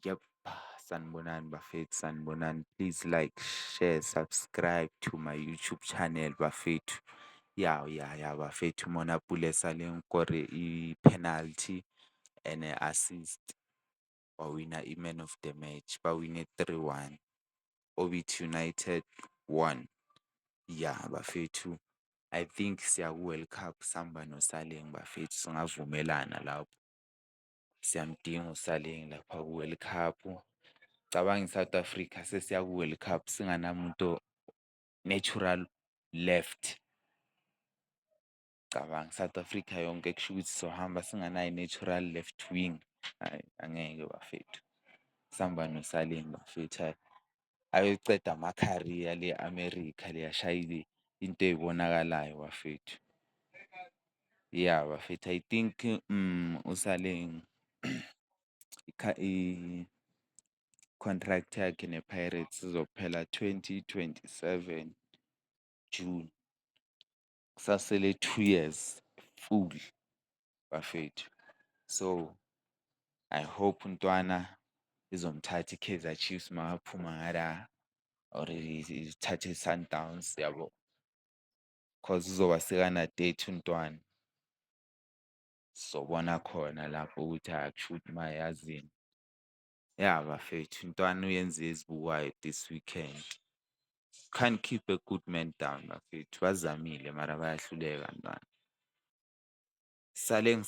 Yep, sanibonani bafethu, sanibonani. Please like, share, subscribe to my YouTube channel bafethu. Ya bafethu Mona Pule Saleng kore i-penalty and assist. Bawina i-man of the match. Bawine 3-1. Orbit United won. Ya bafethu. I think siya World Cup samba noSaleng bafethu singavumelana lapho. Siyamdinga uSaleng lapha ku-World Cup. Cabanga iSouth Africa sesiya ku-World Cup singanamuntu natural left. Cabanga South Africa yonke kusho ukuthi sohamba singanayo i-natural left wing. Hayi angeke bafethu. Samba noSaleng bafethu hayi. Ayoceda ama-career le America le ashayile into ey'bonakalayo bafethu. Yeah bafethu I think uSaleng i-contract yakhe ne-Pirates izophela 2027 June. Kusasele 2 years full bafethu. So I hope untwana izomthatha i-Kaizer Chiefs makaphuma ngala or ithathe i-Sundowns yabo. Cause uzoba sekana-30 untwana. Sizobona khona lapho ukuthi kusho ukuthi mayazini. Yeah bafethu untwana uyenze ezibukwayo this weekend. Can't keep a good man down bafethu. Bazamile mara bayahluleka ntwana. Saleng.